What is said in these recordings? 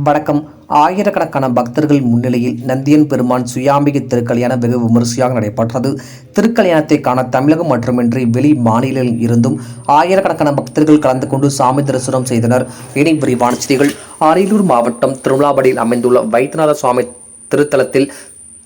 வணக்கம். ஆயிரக்கணக்கான பக்தர்கள் முன்னிலையில் நந்தியன் பெருமான் சுயாம்பிகை திருக்கல்யாணம் வெகு விமரிசையாக நடைபெற்றது. திருக்கல்யாணத்தை காண தமிழகம் மட்டுமின்றி வெளி மாநிலங்களில் இருந்தும் ஆயிரக்கணக்கான பக்தர்கள் கலந்து கொண்டு சாமி தரிசனம் செய்தனர். இனி விரிவான செய்திகள். அரியலூர் மாவட்டம் திருமலாபடியில் அமைந்துள்ள வைத்தியநாத சுவாமி திருத்தலத்தில்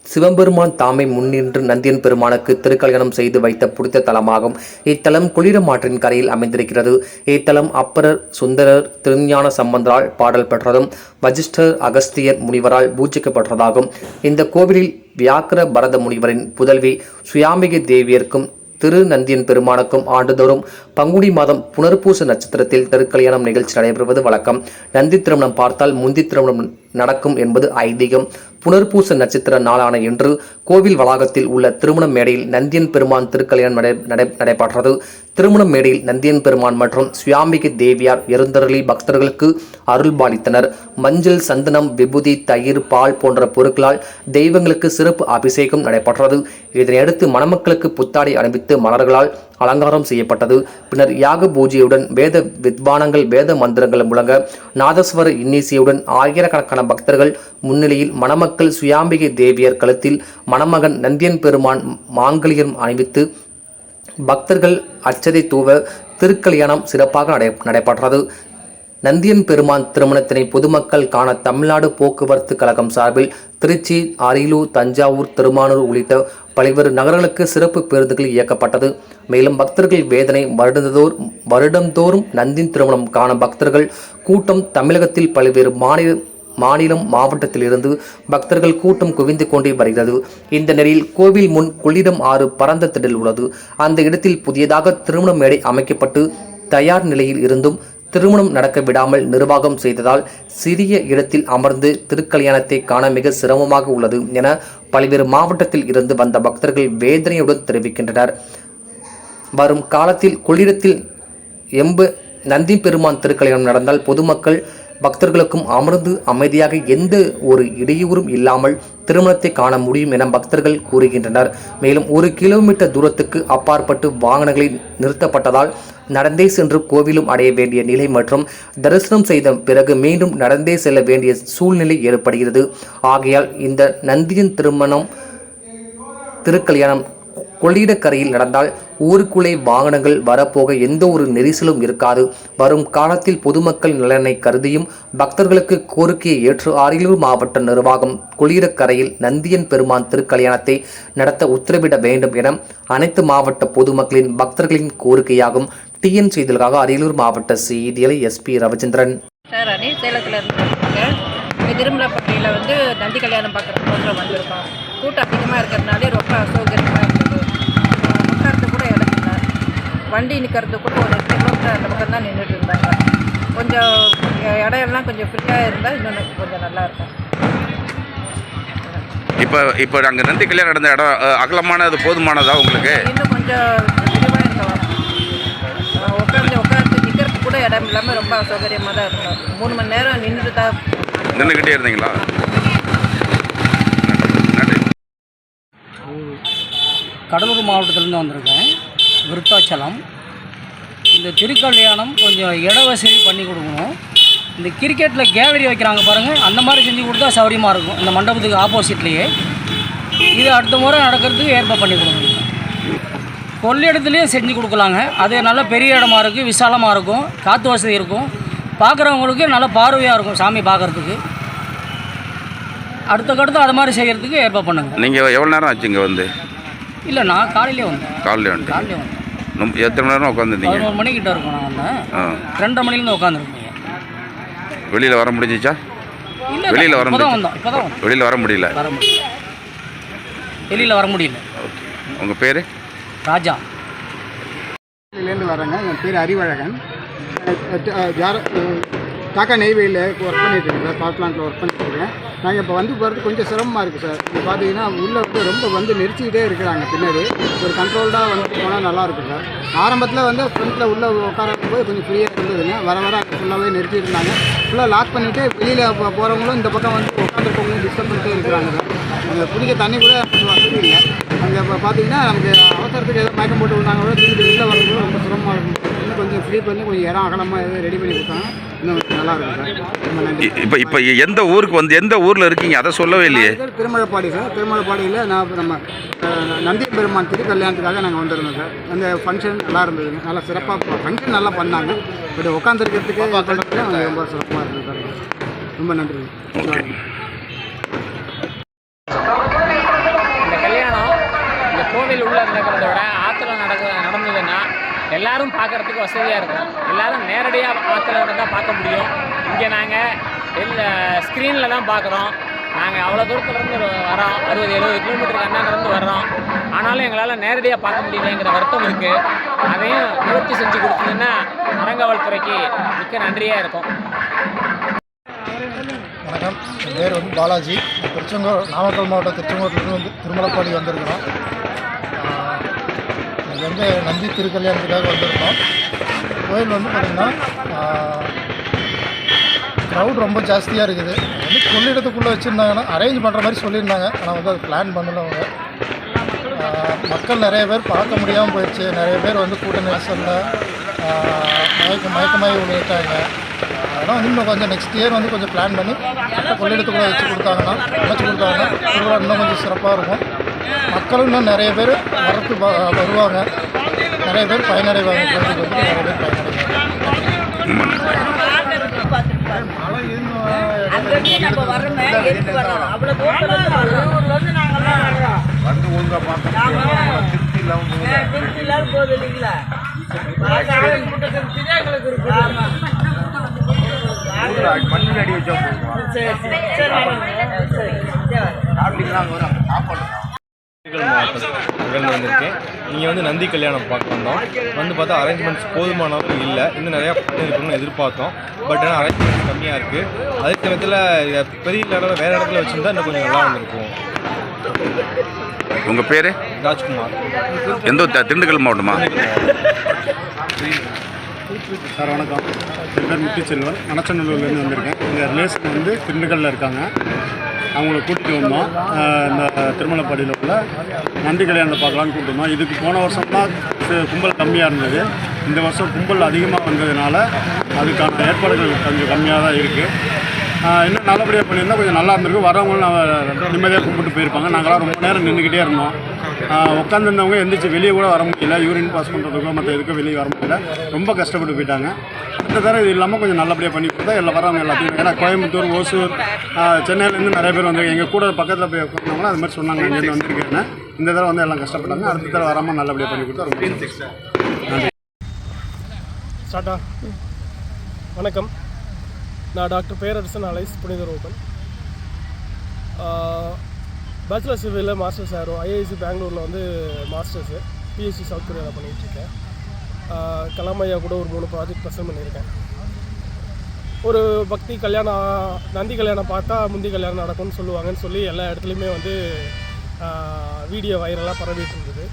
சிவபெருமான் தாமை முன்னின்று நந்தியன் பெருமானுக்கு திருக்கல்யாணம் செய்து வைத்த புனித தலமாகும். இத்தலம் குளிரம் ஆற்றின் கரையில் அமைந்திருக்கிறது. இத்தலம் அப்பரர் சுந்தரர் திருஞான சம்பந்தரால் பாடல் பெற்றதும் வசிஷ்டர் அகஸ்தியர் முனிவரால் பூஜிக்கப்பட்டதாகும். இந்த கோவிலில் வியாக்கிர பரத முனிவரின் புதல்வி சுயாம்பிகை தேவியருக்கும் திரு நந்தியன் பெருமானுக்கும் ஆண்டுதோறும் பங்குனி மாதம் புனர்பூச நட்சத்திரத்தில் திருக்கல்யாணம் நிகழ்ச்சி நடைபெறுவது வழக்கம். நந்தி திருமணம் பார்த்தால் முந்தி திருமணம் நடக்கும் என்பது ஐதீகம். புனர்பூச நட்சத்திர நாளான இன்று கோவில் வளாகத்தில் உள்ள திருமண மேடையில் நந்தியன் பெருமான் திருக்கல்யாணம் நடைபெற்றது. திருமண மேடையில் நந்தியன் பெருமான் மற்றும் சுயாம்பிகை தேவியார் எழுந்தருளி பக்தர்களுக்கு அருள்பாலித்தனர். மஞ்சள், சந்தனம், விபூதி, தயிர், பால் போன்ற பொருட்களால் தெய்வங்களுக்கு சிறப்பு அபிஷேகம் நடைபெற்றது. இதனையடுத்து மணமக்களுக்கு புத்தாடை அணிவித்து மலர்களால் அலங்காரம் செய்யப்பட்டது. பின்னர் யாக பூஜையுடன் வேத வித்வானங்கள் வேத மந்திரங்கள் முழங்க நாதஸ்வர இன்னிசையுடன் ஆயிரக்கணக்கான பக்தர்கள் முன்னிலையில் மணமக்கள் சுயாம்பிகை தேவியர் கழுத்தில் மணமகன் நந்தியன் பெருமான் மாங்கல்யம் அணிவித்து பக்தர்கள் அச்சதை தூவ திருக்கல்யாணம் சிறப்பாக நடைபெற்றது. நந்தியன் பெருமான் திருமணத்தினை பொதுமக்கள் காண தமிழ்நாடு போக்குவரத்து கழகம் சார்பில் திருச்சி, அரியலூர், தஞ்சாவூர், திருமானூர் உள்ளிட்ட பல்வேறு நகரங்களுக்கு சிறப்பு பேருந்துகள் இயக்கப்பட்டது. மேலும் பக்தர்கள் வேதனை வருடந்தோறும் நந்தின் திருமணம் காண பக்தர்கள் கூட்டம் தமிழகத்தில் பல்வேறு மாநிலம் மாவட்டத்தில் இருந்து பக்தர்கள் கூட்டம் குவிந்து கொண்டே வருகிறது. இந்த நிலையில் கோவில் முன் கொள்ளிடம் ஆறு பரந்த திடல் உள்ளது. அந்த இடத்தில் புதியதாக திருமண மேடை அமைக்கப்பட்டு தயார் நிலையில் இருந்தும் திருமணம் நடக்க விடாமல் நிர்வாகம் செய்ததால் சிறிய இடத்தில் அமர்ந்து திருக்கல்யாணத்தை காண மிக சிரமமாக உள்ளது என பல்வேறு மாவட்டத்தில் இருந்து வந்த பக்தர்கள் வேதனையுடன் தெரிவிக்கின்றனர். வரும் காலத்தில் கொள்ளிடத்தில் நந்தி பெருமான் திருக்கல்யாணம் நடந்தால் பொதுமக்கள் பக்தர்களுக்கும் அமர்ந்து அமைதியாக எந்த ஒரு இடையூறும் இல்லாமல் திருமணத்தை காண முடியும் என பக்தர்கள் கூறுகின்றனர். மேலும் 1 கிலோமீட்டர் தூரத்துக்கு அப்பாற்பட்டு வாகனங்களில் நிறுத்தப்பட்டதால் நடந்தே சென்று கோவிலும் அடைய வேண்டிய நிலை மற்றும் தரிசனம் செய்த பிறகு மீண்டும் நடந்தே செல்ல வேண்டிய சூழ்நிலை ஏற்படுகிறது. ஆகையால் இந்த நந்தியன் திருக்கல்யாணம் கொள்ளிடக்கரையில் நடந்தால் ஊருக்குள்ளே வாகனங்கள் வரப்போக எந்த ஒரு நெரிசலும் இருக்காது. வரும் காலத்தில் பொதுமக்கள் நலனை கருதியும் பக்தர்களுக்கு கோரிக்கையை ஏற்று அரியலூர் மாவட்ட நிர்வாகம் கொள்ளிடக்கரையில் நந்தியன் பெருமான் திருக்கல்யாணத்தை நடத்த உத்தரவிட வேண்டும் என அனைத்து மாவட்ட பொதுமக்களின் பக்தர்களின் கோரிக்கையாகும். டிஎன் செய்திகளுக்காக அரியலூர் மாவட்ட செய்தியாளர் SP ரவிச்சந்திரன். திருமலப்பட்டியில் நந்தி கல்யாணம் பார்க்குறதுக்கு வந்திருக்கோம். கூட்டம் அதிகமாக இருக்கிறதுனாலே ரொம்ப அசௌகரியமாக இருக்குது. உட்காரத்து கூட இடம் இல்லை. வண்டி நிற்கிறது கூட ஒரு 2 கிலோமீட்டர் அந்த பக்கம் தான் நின்றுட்டு இருந்தாங்க. கொஞ்சம் இடையெல்லாம் கொஞ்சம் ஃப்ரீயாக இருந்தால் இன்னும் கொஞ்சம் நல்லாயிருக்கும். இப்போ அங்கே நந்தி கல்யாணம் நடந்த இடம் அகலமானது போதுமானதா உங்களுக்கு? இன்னும் கொஞ்சம் விரிவாக இருக்கலாம். உட்காந்து நிற்கிறது கூட இடம் இல்லாமல் ரொம்ப அசௌகரியமாக தான் இருக்கும். 3 மணி நேரம் நின்றுக்கிட்டே இருந்தீங்களா? கடலூர் மாவட்டத்திலேருந்து வந்திருக்கேன். விருத்தாச்சலம். இந்த திருக்கல்யாணம் கொஞ்சம் இட வசதி பண்ணி கொடுக்கணும். இந்த கிரிக்கெட்டில் கேலரி வைக்கிறாங்க பாருங்கள், அந்த மாதிரி செஞ்சு கொடுத்தா சௌகரியமாக இருக்கும். இந்த மண்டபத்துக்கு ஆப்போசிட்லேயே இது அடுத்த முறை நடக்கிறதுக்கு ஏற்பாடு பண்ணி கொடுக்கணும். கொள்ளிடத்துலேயும் செஞ்சு கொடுக்கலாங்க. அது நல்ல பெரிய இடமா இருக்குது, விசாலமாக இருக்கும், காற்று வசதி இருக்கும், பார்க்குறவங்களுக்கு நல்ல பார்வையாக இருக்கும் சாமி பார்க்குறதுக்கு. அடுத்தக்கடுத்து அது மாதிரி செய்கிறதுக்கு ஏற்பாடு பண்ணுங்கள். நீங்கள் எவ்வளோ நேரம் ஆச்சு இங்கே வந்து? இல்லை, நான் காலையிலே வந்தேன். காலையிலே வந்தேன். எத்தனை நேரம் உட்காந்துருந்தீங்க? 11 மணிக்கிட்ட இருக்கும். நான் வந்தேன் 2:30 மணிலேருந்து உட்காந்துருக்கீங்க. வெளியில் வர முடிஞ்சிச்சா? இல்லை, வெளியில் வர வந்தோம். இப்போ தான் வெளியில் வர முடியல. வெளியில் வர முடியல. ஓகே. உங்கள் பேர்? ராஜா. இருந்து வரேங்க. என் பேர் அறிவழகன். டாக்கா நெய்வேலியில் ஒர்க் பண்ணிட்டுருக்கேன் சார். பவர் பிளான்ட்டில் ஒர்க் பண்ணிட்டுருக்கேன். நாங்கள் இப்போ போகிறது கொஞ்சம் சிரமமாக இருக்குது சார். இப்போ பார்த்தீங்கன்னா உள்ளே ரொம்ப நெரிச்சிக்கிட்டே இருக்கிறாங்க. பின்னாடி ஒரு கண்ட்ரோல்டாக போனால் நல்லாயிருக்கும் சார். ஆரம்பத்தில் ஃப்ரண்ட்டில் உள்ளே உட்காரம்போது கொஞ்சம் ஃப்ரீயாக இருந்ததுங்க. வர அங்கே ஃபுல்லாகவே நிறுத்திட்டு இருந்தாங்க. ஃபுல்லாக லாக் பண்ணிவிட்டு வெளியில் போகிறவங்களும் இந்த பக்கம் உட்காந்துருக்கவங்களும் டிஸ்டர்ப் பண்ணிட்டே இருக்கிறாங்க சார். அங்கே குடிக்க தண்ணி கூட வசதி இல்லை. அங்கே இப்போ பார்த்தீங்கன்னா நமக்கு அவசரத்துக்கு ஏதோ மயக்கம் போட்டு விட்டாங்க கூட திரும்பி வெளில வரது ரொம்ப சிரமமாக இருக்கும். இன்னும் கொஞ்சம் ஸ்லீப் வந்து கொஞ்சம் இடம் அகலமாக எதாவது ரெடி பண்ணி கொடுத்தாங்க இன்னும் நல்லா இருக்கும் சார். ரொம்ப நன்றி. இப்போ எந்த ஊருக்கு வந்து எந்த ஊரில் இருக்கீங்க அதை சொல்லவே இல்லையே. திருமலைப்பாடி சார். திருமலைப்பாடியில் நான் நம்ம நந்தி பெருமான் திருக்கல்யாணத்துக்காக நாங்கள் வந்திருந்தோம் சார். அந்த ஃபங்க்ஷன் நல்லா இருந்ததுங்க. நல்லா சிறப்பாக ஃபங்க்ஷன் நல்லா பண்ணாங்க. பட் உட்காந்துருக்கிறதுக்கு பண்ணுறதுக்கு அவங்க ரொம்ப சிறப்பாக இருந்தது சார். ரொம்ப நன்றி. இந்த கல்யாணம் இந்த கோவில் உள்ள நடக்கிறத விட ஆற்றுல நடந்ததுன்னா எல்லாரும் பார்க்குறதுக்கு வசதியாக இருக்கும். எல்லாரும் நேரடியாக ஆற்றுல நடந்தால் பார்க்க முடியும். இங்கே நாங்கள் ஸ்க்ரீனில் தான் பார்க்குறோம். நாங்கள் அவ்வளோ தூரத்துலேருந்து வரோம், 60-70 கிலோமீட்டருக்கு அண்ணாங்கிருந்து வர்றோம். ஆனாலும் எங்களால் நேரடியாக பார்க்க முடியலைங்கிற வருத்தம் இருக்குது. அதையும் நிவர்த்தி செஞ்சு கொடுத்தீங்கன்னா அறங்காவல்துறைக்கு மிக்க நன்றியாக இருக்கும். வணக்கம், என் பேர் வந்து பாலாஜி. நாமக்கல் மாவட்டம் திருச்செங்கோட்டிலிருந்து வந்து திருமலைப்பாடி வந்திருக்கிறோம். இங்கே வந்து நந்தி திருக்கல்யாணத்துக்காக வந்திருக்கோம். கோயில் வந்து பார்த்திங்கன்னா க்ரௌட் ரொம்ப ஜாஸ்தியாக இருக்குது. வந்து கொள்ளிடத்துக்குள்ளே வச்சுருந்தாங்கன்னா அரேஞ்ச் பண்ணுற மாதிரி சொல்லியிருந்தாங்க. ஆனால் வந்து அது பிளான் பண்ணல அவங்க. மக்கள் நிறைய பேர் பார்க்க முடியாமல் போயிடுச்சு. நிறைய பேர் வந்து கூட்ட நெரிசலில் மயக்கமாகி விழுந்துட்டாங்க. அதனால் வந்து இன்னும் கொஞ்சம் நெக்ஸ்ட் இயர் வந்து கொஞ்சம் பிளான் பண்ணி கொள்ளிடத்துக்குள்ளே அமைச்சு கொடுத்தாங்கன்னா திருவிழா இன்னும் கொஞ்சம் சிறப்பாக இருக்கும். மக்களும் இன்னும் நிறைய பேர் வருவாங்க. நிறைய பேர் பயனடைவாங்க. கோயிலுக்கு வந்து நிறைய பேர் பயனடைவாங்க. வந்து ஒழுங்காக பார்த்தோம். திருப்தி இல்லாமல் போகுது இல்லைங்களா? மண்ணில் அடி வச்சா அங்கேருந்து வந்திருக்கேன். இங்கே வந்து நந்தி கல்யாணம் பார்க்க வந்தோம். வந்து பார்த்தா அரேஞ்ச்மெண்ட்ஸ் போதுமான அளவு இல்லை. இன்னும் நிறையா இருக்கணும்னு எதிர்பார்த்தோம். பட் ஆனால் அரேஞ்ச்மெண்ட்ஸ் கம்மியாக இருக்குது. அதே சமயத்தில் பெரிய இடத்துல வேறு இடத்துல வச்சுருந்தா இன்னும் கொஞ்சம் நல்லா வந்திருக்கும். உங்கள் பேர்? ராஜ்குமார். எந்த திண்டுக்கல் மாவட்டமா? சார் வணக்கம், என் பேர் முத்துச்செல்வன். மணச்சநல்லூர்லேருந்து வந்திருக்கேன். எங்கள் ரிலேஷன் வந்து திண்டுக்கல்லில் இருக்காங்க. அவங்கள கூட்டிகிட்டு வந்தோம். இந்த திருமலைப்பாடியில் உள்ள நந்தி கல்யாணத்தை பார்க்கலான்னு கூப்பிட்டு வந்தோம். இதுக்கு போன வருஷம்லாம் கும்பல் கம்மியாக இருந்தது. இந்த வருஷம் கும்பல் அதிகமாக வந்ததுனால அதுக்கான ஏற்பாடுகள் கொஞ்சம் கம்மியாக தான் இருக்குது. இன்னும் நல்லபடியாக பண்ணியிருந்தால் கொஞ்சம் நல்லா இருந்திருக்கு. வரவங்களும் நிம்மதியாக கும்பிட்டு போயிருப்பாங்க. நாங்களாம் ரொம்ப நேரம் நின்றுக்கிட்டே இருந்தோம். உட்காந்துருந்தவங்க எந்திரிச்சு வெளியே கூட வர முடியல. யூரின் பாஸ் பண்ணுறதுக்கோ மற்ற எதுக்கும் வெளியே வர முடியல. ரொம்ப கஷ்டப்பட்டு போயிட்டாங்க. இந்த தடவை இது இல்லாமல் கொஞ்சம் நல்லபடியாக பண்ணி கொடுத்தா எல்லாம் வரவங்க எல்லாத்தையும். ஏன்னா கோயம்புத்தூர், ஓசூர், சென்னையிலேருந்து நிறைய பேர் வந்திருக்காங்க. எங்கள் கூட பக்கத்தில் போய் உட்காந்தவங்களும் அது மாதிரி சொன்னாங்க. இங்கேருந்து வந்திருக்கேன்னு. இந்த தடவை வந்து எல்லாம் கஷ்டப்பட்டாங்க. அடுத்த தடவை வராமல் நல்லபடியாக பண்ணி கொடுத்தா ரொம்ப நன்றி. ஸ்டார்ட்டா? வணக்கம், நான் டாக்டர் பேரரசன் அலைஸ் புனிதரூபன். பேச்சுலர் சிவிலில் மாஸ்டர்ஸ் ஆயிரும். ஐஐசி பெங்களூரில் வந்து மாஸ்டர்ஸு, பிஎஸ்சி சவுத் கொரியாவில் பண்ணிகிட்ருக்கேன். கலாமையா கூட ஒரு 3 ப்ராஜெக்ட் ப்ரெசென்ட் பண்ணியிருக்கேன். ஒரு பக்தி கல்யாணம், நந்தி கல்யாணம் பார்த்தா முந்தி கல்யாணம் நடக்கும்னு சொல்லுவாங்கன்னு சொல்லி எல்லா இடத்துலையுமே வந்து வீடியோ வைரலாக பரவிட்டு இருந்தது.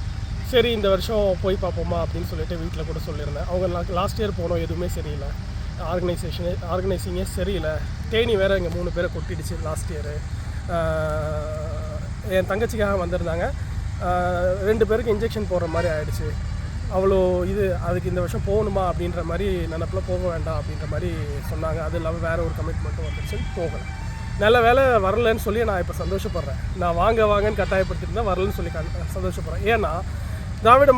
சரி, இந்த வருஷம் போய் பார்ப்போமா அப்படின்னு சொல்லிட்டு வீட்டில் கூட சொல்லியிருந்தேன். அவங்க லாஸ்ட் இயர் போனோம், எதுவுமே சரியில்லை. ஆர்கனைசிங்கே சரியில்லை. தேனி வேறு இங்கே 3 பேரை கொட்டிடுச்சு லாஸ்ட் இயரு. என் தங்கச்சிக்காக வந்திருந்தாங்க. 2 பேருக்கு இன்ஜெக்ஷன் போடுற மாதிரி ஆகிடுச்சு. அவ்வளோ அதுக்கு இந்த வருஷம் போகணுமா அப்படின்ற மாதிரி நினப்பில் போக வேண்டாம் அப்படின்ற மாதிரி சொன்னாங்க. அது இல்லாமல் வேறு ஒரு கமிட்மெண்ட்டும் வந்துடுச்சு, போகலை. நல்ல வேலை வரலன்னு சொல்லி நான் இப்போ சந்தோஷப்படுறேன். நான் வாங்கன்னு கட்டாயப்படுத்திட்டு வரலன்னு சொல்லி சந்தோஷப்படுறேன். ஏன்னா திராவிட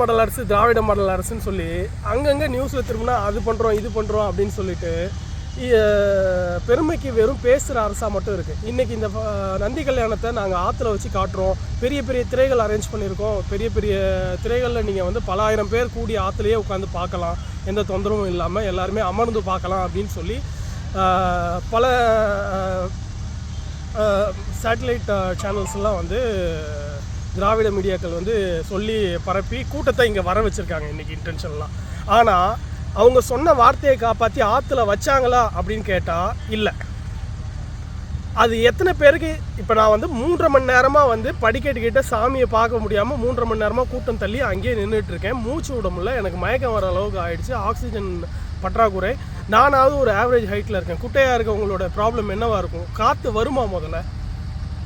மாடல் அரசுன்னு சொல்லி அங்கங்கே நியூஸில் திரும்பினா அது பண்ணுறோம் இது பண்ணுறோம் அப்படின்னு சொல்லிட்டு பெருமைக்கு வெறும் பேசுகிற அரசாக மட்டும் இருக்குது. இன்றைக்கி இந்த நந்தி கல்யாணத்தை நாங்கள் ஆற்றுல வச்சு காட்டுறோம். பெரிய பெரிய திரைகள் அரேஞ்ச் பண்ணியிருக்கோம். பெரிய பெரிய திரைகளில் நீங்கள் வந்து பல ஆயிரம் பேர் கூடி ஆற்றுலையே உட்காந்து பார்க்கலாம், எந்த தொந்தரவும் இல்லாமல் எல்லாருமே அமர்ந்து பார்க்கலாம் அப்படின்னு சொல்லி பல சேட்டலைட் சேனல்ஸ்லாம் வந்து திராவிட மீடியாக்கள் வந்து சொல்லி பரப்பி கூட்டத்தை இங்கே வர வச்சுருக்காங்க இன்றைக்கி இன்டென்ஷன்லாம். ஆனால் அவங்க சொன்ன வார்த்தையை காப்பாற்றி ஆற்றுல வச்சாங்களா அப்படின்னு கேட்டால் இல்லை. அது எத்தனை பேருக்கு இப்போ நான் வந்து 3.5 மணி நேரமாக வந்து படிக்கட்டுக்கிட்ட சாமியை பார்க்க முடியாமல் 3.5 மணி நேரமாக கூட்டம் தள்ளி அங்கேயே நின்றுட்டுருக்கேன். மூச்சு விட முடியல, எனக்கு மயக்கம் வர அளவுக்கு ஆகிடுச்சு. ஆக்சிஜன் பற்றாக்குறை. நானாவது ஒரு ஆவரேஜ் ஹைட்டில் இருக்கேன். குட்டையாக இருக்கவங்களோட ப்ராப்ளம் என்னவாக இருக்கும்? காற்று வருமா? முதல்ல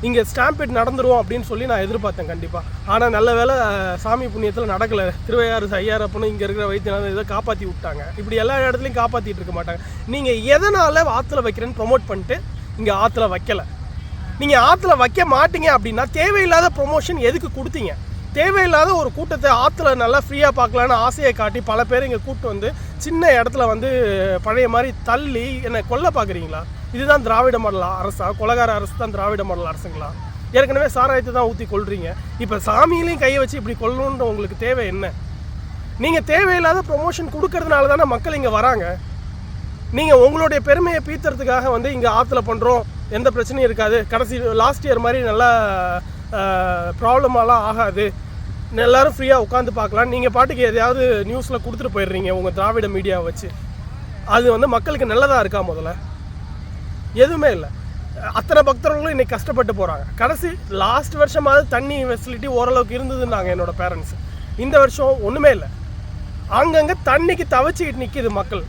இங்கே ஸ்டாம்பேட் நடந்துரும் அப்படின்னு சொல்லி நான் எதிர்பார்த்தேன் கண்டிப்பாக. ஆனால் நல்ல வேளை சாமி புண்ணியத்தில் நடக்கலை. திருவையாறு ஐயாரப்பனும் இங்கே இருக்கிற வைத்தியநாதன் இதை காப்பாற்றி விட்டாங்க. இப்படி எல்லா இடத்துலையும் காப்பாற்றிட்டு இருக்க மாட்டாங்க. நீங்கள் எதனால் ஆற்றுல வைக்கிறேன்னு ப்ரொமோட் பண்ணிட்டு இங்கே ஆற்றுல வைக்கலை. நீங்கள் ஆற்றுல வைக்க மாட்டீங்க அப்படின்னா தேவையில்லாத ப்ரொமோஷன் எதுக்கு கொடுத்தீங்க? தேவையில்லாத ஒரு கூட்டத்தை ஆற்றுல நல்லா ஃப்ரீயாக பார்க்கலான்னு ஆசையை காட்டி பல பேர் இங்கே கூப்பிட்டு வந்து சின்ன இடத்துல வந்து பழைய மாதிரி தள்ளி என்னை கொல்ல பார்க்குறீங்களா? இதுதான் திராவிட மாடல் அரசா? கொலகார அரசு தான் திராவிட மாடல் அரசுங்களா? ஏற்கனவே சாராயத்தை தான் ஊற்றி கொள்றீங்க. இப்போ சாமியிலையும் கையை வச்சு இப்படி கொல்லணுன்ற உங்களுக்கு தேவை என்ன? நீங்கள் தேவையில்லாத ப்ரொமோஷன் கொடுக்கறதுனால தானே மக்கள் இங்கே வராங்க. நீங்கள் உங்களுடைய பெருமையை பீத்துறதுக்காக வந்து இங்கே ஆற்றுல பண்ணுறோம், எந்த பிரச்சனையும் இருக்காது, கடைசி லாஸ்ட் இயர் மாதிரி நல்லா ப்ராப்ளமெல்லாம் ஆகாது, எல்லோரும் ஃப்ரீயாக உட்காந்து பார்க்கலாம், நீங்கள் பாட்டுக்கு எதையாவது நியூஸில் கொடுத்துட்டு போயிடுறீங்க உங்கள் திராவிட மீடியாவை வச்சு. அது வந்து மக்களுக்கு நல்லதாக இருக்கா? முதல்ல எதுவுமே இல்லை. அத்தனை பக்தர்களும் இன்றைக்கி கஷ்டப்பட்டு போகிறாங்க. கடைசி லாஸ்ட் வருஷமாவது தண்ணி ஃபெசிலிட்டி ஓரளவுக்கு இருந்ததுன்னாங்க என்னோடய பேரண்ட்ஸ். இந்த வருஷம் ஒன்றுமே இல்லை. அங்கங்கே தண்ணிக்கு தவச்சிக்கிட்டு நிற்கிது மக்கள்.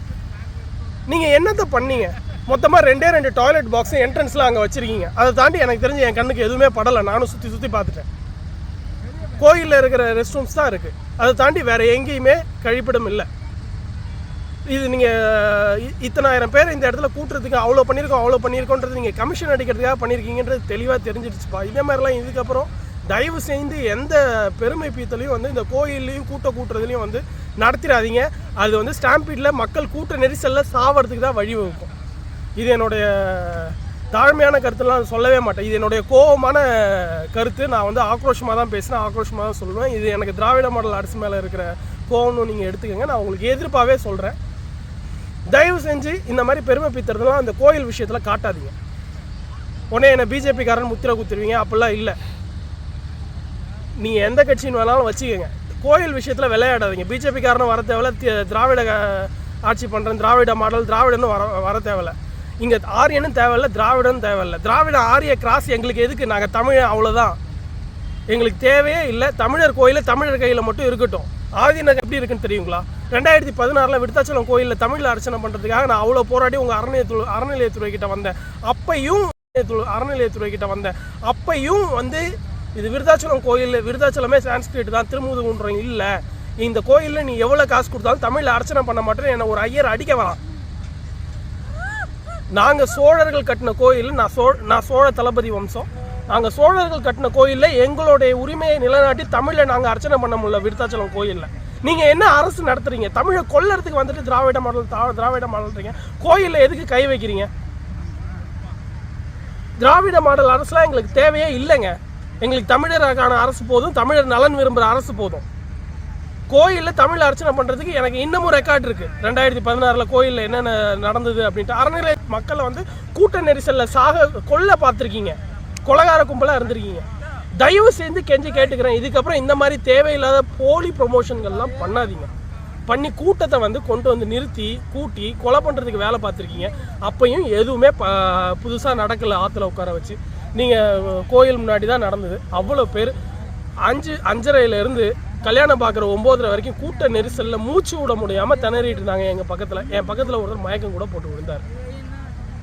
நீங்கள் என்னத்தை பண்ணீங்க? மொத்தமாக 2 டாய்லெட் பாக்ஸு என்ட்ரன்ஸில் அங்கே வச்சுருக்கீங்க. அதை தாண்டி எனக்கு தெரிஞ்சு என் கண்ணுக்கு எதுவுமே படலை. நானும் சுற்றி பார்த்துட்டேன். கோயிலில் இருக்கிற ரெஸ்ட் ரூம்ஸ் தான் இருக்குது. அதை தாண்டி வேறு எங்கேயுமே கழிப்பிடம் இல்லை. இது நீங்கள் இத்தனாயிரம் பேர் இந்த இடத்துல கூட்டுறதுக்கு அவ்வளோ பண்ணியிருக்கோன்றது நீங்கள் கமிஷன் அடிக்கிறதுக்காக பண்ணியிருக்கீங்கன்றது தெளிவாக தெரிஞ்சிடுச்சுப்பா. இதே மாதிரிலாம் இதுக்கப்புறம் தயவு செய்து எந்த பெருமை பீத்தலையும் வந்து இந்த கோயில்லையும் கூட்டுறதுலையும் வந்து நடத்திடாதீங்க. அது வந்து ஸ்டாம்பீடில் மக்கள் கூட்ட நெரிசலில் சாவறதுக்கு தான் வழிவகுக்கும். இது என்னுடைய தாழ்மையான கருத்துலாம் சொல்லவே மாட்டேன். இது என்னுடைய கோபமான கருத்து. நான் வந்து ஆக்ரோஷமாக தான் பேசுகிறேன், ஆக்ரோஷமாக தான் சொல்லுவேன். இது எனக்கு திராவிட மாடல் அரசு மேலே இருக்கிற கோபம்னு நீங்கள் எடுத்துக்கோங்க. நான் உங்களுக்கு எதிர்ப்பாகவே சொல்கிறேன். தயவு செஞ்சு இந்த மாதிரி பெருமை பீத்துறதுலாம் அந்த கோயில் விஷயத்தில் காட்டாதீங்க. உடனே என்னை பிஜேபிக்காரன் முத்திரை குத்துருவீங்க, அப்படிலாம் இல்லை. நீங்கள் எந்த கட்சின்னு வேணாலும் வச்சுக்கோங்க, கோயில் விஷயத்தில் விளையாடாதீங்க. பிஜேபிக்காரனும் வர தேவையில்ல, திராவிட ஆட்சி பண்ணுறேன், திராவிட மாடல், திராவிடன்னு வர தேவையில்லை. இங்கே ஆரியனும் தேவையில்லை, திராவிடனும் தேவையில்லை. திராவிட ஆரிய கிராஸ் எங்களுக்கு எதுக்கு? நாங்கள் தமிழ், அவ்வளோதான். எங்களுக்கு தேவையே இல்லை. தமிழர் கோயில் தமிழர் கையில் மட்டும் இருக்கட்டும். ஆதீனம் எப்படி இருக்குன்னு தெரியுங்களா? 2016 விருத்தாச்சலம் கோயிலில் தமிழில் அர்ச்சனை பண்ணுறதுக்காக நான் அவ்வளோ போராடி உங்கள் அறநிலையத்துறை கிட்ட வந்தேன். அப்பையும் வந்து இது விருத்தாச்சலம் கோயில், விருத்தாச்சலமே சான்ஸ்கிரிட் தான், திருமுதுகுன்றம் இல்லை. இந்த கோயிலில் நீ எவ்வளோ காசு கொடுத்தாலும் தமிழில் அர்ச்சனை பண்ண மாட்டேன்னு என்னை ஒரு ஐயர் அடிக்க வரான். நாங்கள் சோழர்கள் கட்டின கோயில், நான் சோழ தளபதி வம்சம். நாங்கள் சோழர்கள் கட்டின கோயிலில் எங்களுடைய உரிமையை நிலைநாட்டி தமிழில் நாங்கள் அர்ச்சனை பண்ண முடியல விருத்தாச்சலம் கோயிலில். நீங்கள் என்ன அரசு நடத்துறீங்க? தமிழை கொல்லறதுக்கு வந்துட்டு திராவிட மாடல்ன்றீங்க. கோயிலில் எதுக்கு கை வைக்கிறீங்க? திராவிட மாடல் அரசுலாம் எங்களுக்கு தேவையே இல்லைங்க. எங்களுக்கு தமிழருக்கான அரசு போதும், தமிழர் நலன் விரும்புகிற அரசு போதும். கோயிலில் தமிழ் அர்ச்சனை பண்ணுறதுக்கு எனக்கு இன்னமும் ரெக்கார்ட் இருக்குது. 2016 கோயிலில் என்னென்ன நடந்தது அப்படின்ட்டு. அறநிலை மக்களை வந்து கூட்ட நெரிசலில் கொல்ல பார்த்துருக்கீங்க, கொலகார கும்பலாக இருந்திருக்கீங்க. தயவு செய்து கெஞ்சி கேட்டுக்கிறேன், இதுக்கப்புறம் இந்த மாதிரி தேவையில்லாத போலி ப்ரொமோஷன்கள்லாம் பண்ணாதீங்க. பண்ணி கூட்டத்தை வந்து கொண்டு வந்து நிறுத்தி கூட்டி கொலை பண்ணுறதுக்கு வேலை பார்த்துருக்கீங்க. அப்பையும் எதுவுமே புதுசாக நடக்கலை. ஆற்றுல உட்கார வச்சு நீங்கள் கோயில் முன்னாடி தான் நடந்தது. அவ்வளோ பேர் 5:30 கல்யாணம் பார்க்குற 9:30 வரைக்கும் கூட்ட நெரிசலில் மூச்சு விட முடியாமல் திணறிட்டு இருந்தாங்க. என் பக்கத்தில் ஒருத்தர் மயக்கம் கூட போட்டு விழுந்தார்.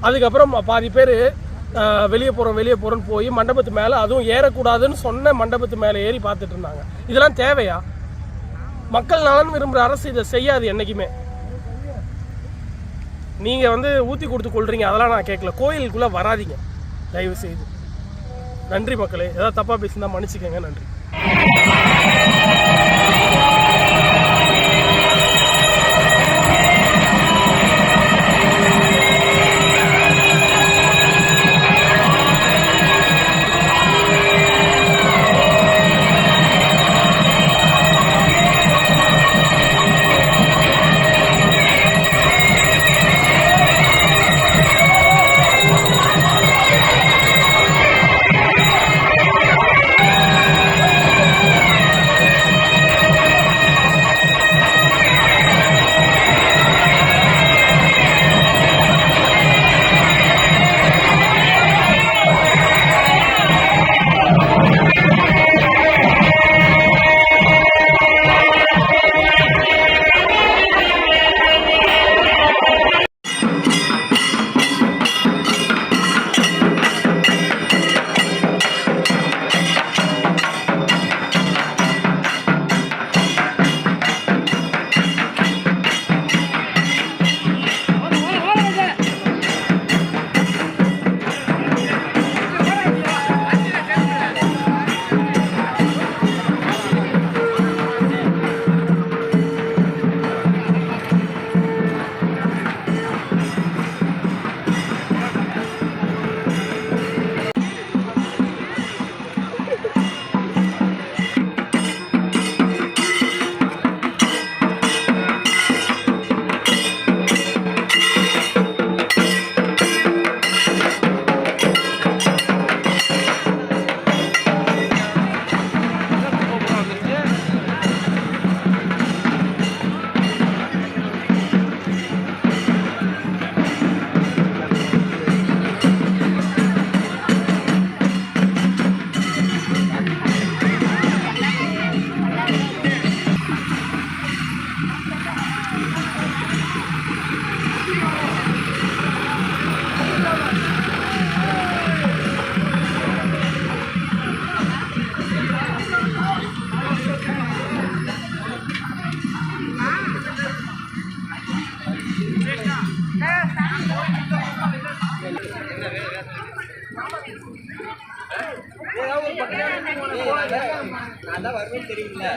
அதுக்கப்புறம் பாதி பேர் வெளியே போகிறோன்னு போய் மண்டபத்து மேலே, அதுவும் ஏறக்கூடாதுன்னு சொன்ன மண்டபத்து மேலே ஏறி பார்த்துட்டு இருந்தாங்க. இதெல்லாம் தேவையா? மக்கள் நலன் விரும்புகிற அரசு இதை செய்யாது என்றைக்குமே. நீங்கள் வந்து ஊற்றி கொடுத்து கொள்றீங்க, அதெல்லாம் நான் கேட்கல. கோயிலுக்குள்ளே வராதிங்க தயவு செய்து. நன்றி மக்களே. ஏதாவது தப்பாக பேசினா மன்னிச்சுக்கோங்க. நன்றி. தெரியுங்களா